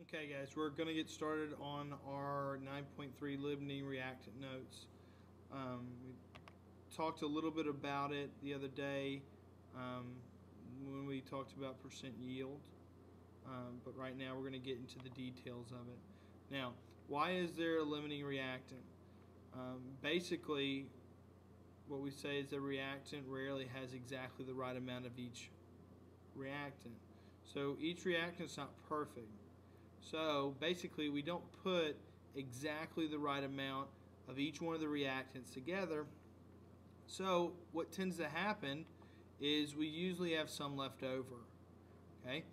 Okay guys, we're going to get started on our 9.3 limiting reactant notes. We talked a little bit about it the other day when we talked about percent yield, but right now we're going to get into the details of it. Now, why is there a limiting reactant? Basically, what we say is a reactant rarely has exactly the right amount of each reactant. So each reactant is not perfect. So basically we don't put exactly the right amount of each one of the reactants together. So what tends to happen is we usually have some left over. Okay?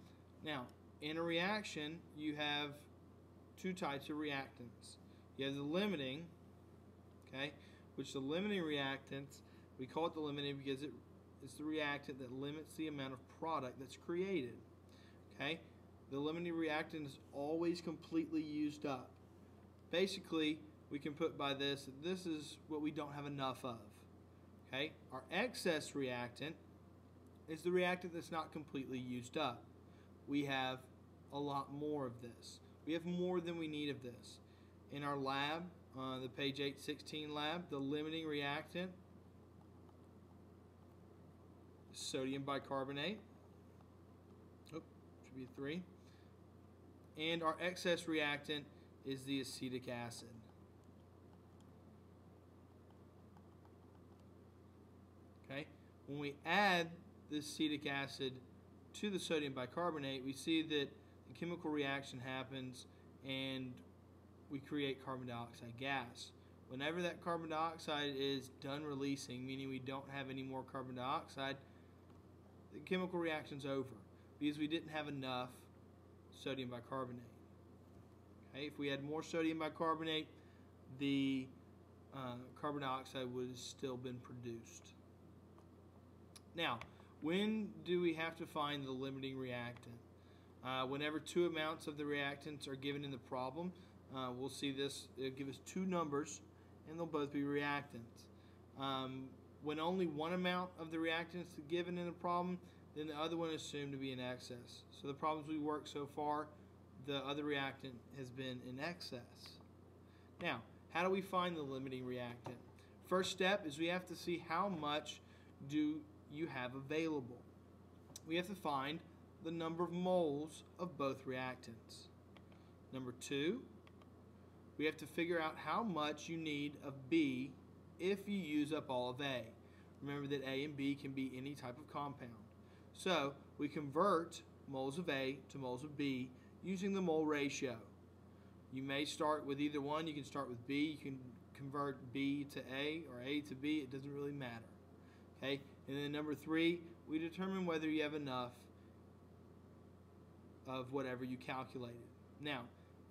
Now, in a reaction you have two types of reactants. You have the limiting, okay, which the limiting reactants, we call it the limiting because it's the reactant that limits the amount of product that's created. Okay? The limiting reactant is always completely used up. Basically, we can put by this that this is what we don't have enough of. Okay? Our excess reactant is the reactant that's not completely used up. We have a lot more of this. We have more than we need of this. In our lab, the page 816 lab, the limiting reactant is sodium bicarbonate. Should be 3. And our excess reactant is the acetic acid. Okay? When we add the acetic acid to the sodium bicarbonate, we see that the chemical reaction happens and we create carbon dioxide gas. Whenever that carbon dioxide is done releasing, meaning we don't have any more carbon dioxide, the chemical reaction's over because we didn't have enough sodium bicarbonate. Okay, if we had more sodium bicarbonate, the carbon dioxide would have still been produced. Now, when do we have to find the limiting reactant? Whenever two amounts of the reactants are given in the problem, we'll see this, it'll give us two numbers and they'll both be reactants. When only one amount of the reactants is given in the problem, then the other one is assumed to be in excess. So the problems we worked so far, the other reactant has been in excess. Now, how do we find the limiting reactant? First step is we have to see how much do you have available. We have to find the number of moles of both reactants. Number 2, we have to figure out how much you need of B if you use up all of A. Remember that A and B can be any type of compound. So we convert moles of A to moles of B using the mole ratio. You may start with either one. You can start with B. You can convert B to A or A to B. It doesn't really matter. Okay? And then number 3, we determine whether you have enough of whatever you calculated. Now,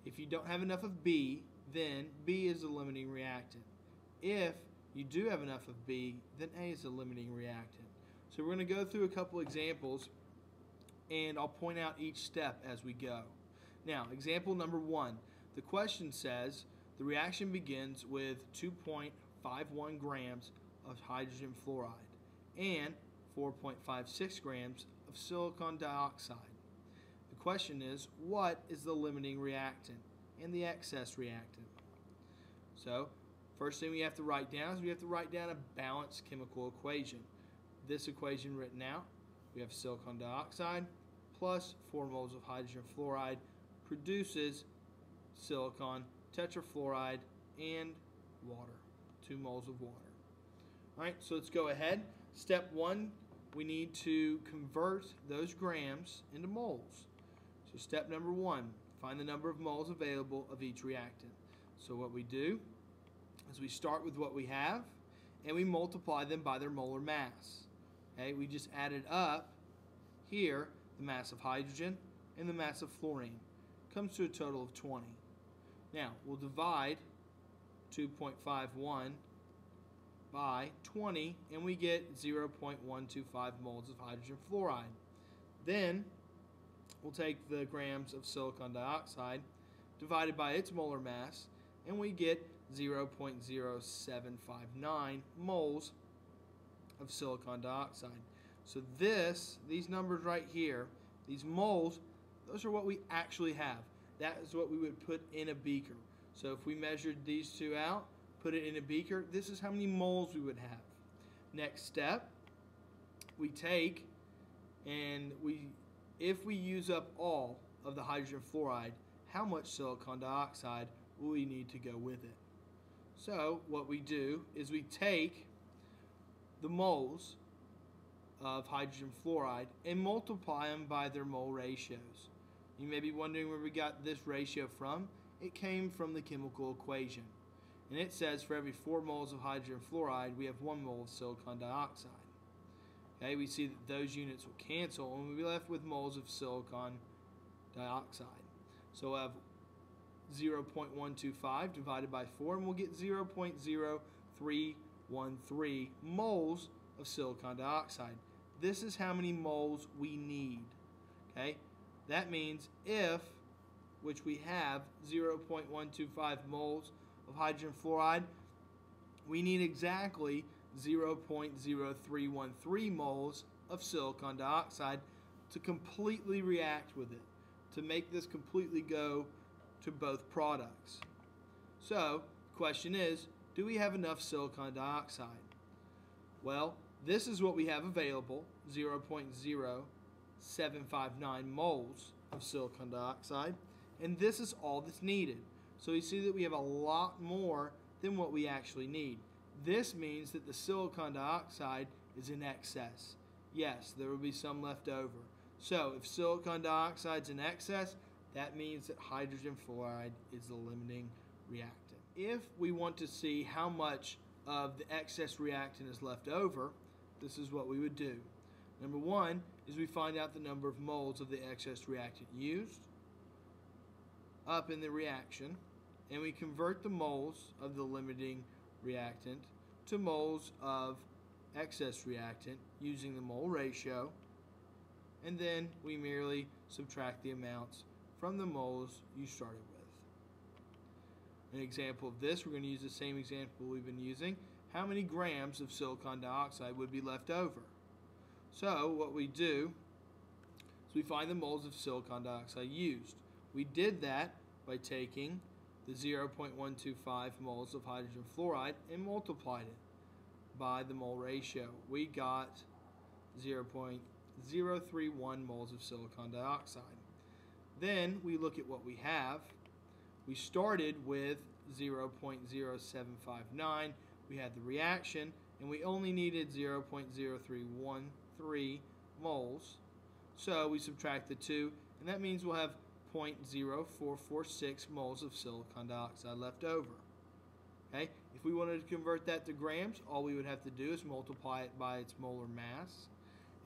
if you don't have enough of B, then B is the limiting reactant. If you do have enough of B, then A is the limiting reactant. So we're going to go through a couple examples and I'll point out each step as we go. Now, example number 1. The question says the reaction begins with 2.51 grams of hydrogen fluoride and 4.56 grams of silicon dioxide. The question is, what is the limiting reactant and the excess reactant? So, first thing we have to write down is we have to write down a balanced chemical equation. This equation written out, we have silicon dioxide plus 4 moles of hydrogen fluoride produces silicon tetrafluoride and water, 2 moles of water. Alright, so let's go ahead. Step 1, we need to convert those grams into moles. So step number 1, find the number of moles available of each reactant. So what we do is we start with what we have and we multiply them by their molar mass. Okay, we just added up here the mass of hydrogen and the mass of fluorine. Comes to a total of 20. Now, we'll divide 2.51 by 20 and we get 0.125 moles of hydrogen fluoride. Then, we'll take the grams of silicon dioxide divided by its molar mass and we get 0.0759 moles of silicon dioxide. So these numbers right here, these moles, those are what we actually have. that is what we would put in a beaker. So if we measured these two out, put it in a beaker, this is how many moles we would have. Next step, we take and if we use up all of the hydrogen fluoride, how much silicon dioxide will we need to go with it? So what we do is we take the moles of hydrogen fluoride and multiply them by their mole ratios. You may be wondering where we got this ratio from. It came from the chemical equation. And it says for every 4 moles of hydrogen fluoride, we have 1 mole of silicon dioxide. Okay, we see that those units will cancel and we'll be left with moles of silicon dioxide. So we'll have 0.125 divided by 4 and we'll get 0.0313 moles of silicon dioxide. This is how many moles we need. Okay, that means which we have 0.125 moles of hydrogen fluoride, we need exactly 0.0313 moles of silicon dioxide to completely react with it, to make this completely go to both products. So, the question is, do we have enough silicon dioxide? Well, this is what we have available, 0.0759 moles of silicon dioxide, and this is all that's needed. So we see that we have a lot more than what we actually need. This means that the silicon dioxide is in excess. Yes, there will be some left over. So if silicon dioxide is in excess, that means that hydrogen fluoride is the limiting reactant. If we want to see how much of the excess reactant is left over, this is what we would do. Number one is we find out the number of moles of the excess reactant used up in the reaction, and we convert the moles of the limiting reactant to moles of excess reactant using the mole ratio, and then we merely subtract the amounts from the moles you started with. An example of this, we're going to use the same example we've been using. How many grams of silicon dioxide would be left over? So what we do is we find the moles of silicon dioxide used. We did that by taking the 0.125 moles of hydrogen fluoride and multiplied it by the mole ratio. We got 0.031 moles of silicon dioxide. Then we look at what we have. We started with 0.0759. We had the reaction, and we only needed 0.0313 moles. So we subtract the two, and that means we'll have 0.0446 moles of silicon dioxide left over. Okay? If we wanted to convert that to grams, all we would have to do is multiply it by its molar mass,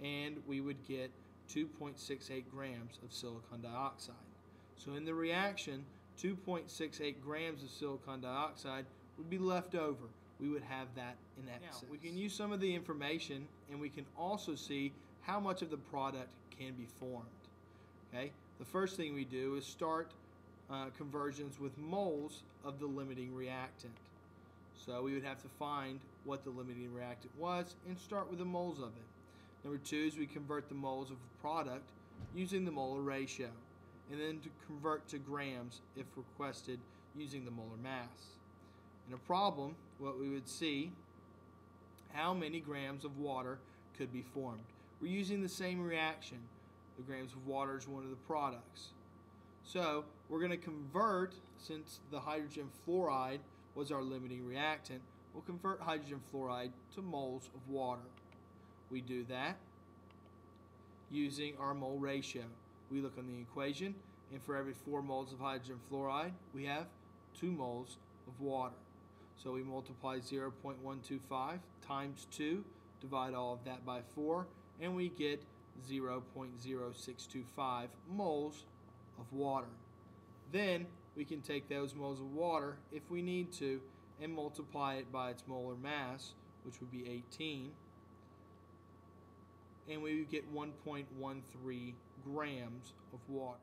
and we would get 2.68 grams of silicon dioxide. So in the reaction, 2.68 grams of silicon dioxide would be left over. We would have that in excess. Now, we can use some of the information, and we can also see how much of the product can be formed. Okay? The first thing we do is start conversions with moles of the limiting reactant. So we would have to find what the limiting reactant was and start with the moles of it. Number two is we convert the moles of the product using the molar ratio, and then to convert to grams if requested using the molar mass. In a problem, what we would see, how many grams of water could be formed. We're using the same reaction. The grams of water is one of the products. So we're going to convert, since the hydrogen fluoride was our limiting reactant, we'll convert hydrogen fluoride to moles of water. We do that using our mole ratio. We look on the equation, and for every 4 moles of hydrogen fluoride, we have 2 moles of water. So we multiply 0.125 times 2, divide all of that by 4, and we get 0.0625 moles of water. Then we can take those moles of water, if we need to, and multiply it by its molar mass, which would be 18, and we would get 1.13 grams of water.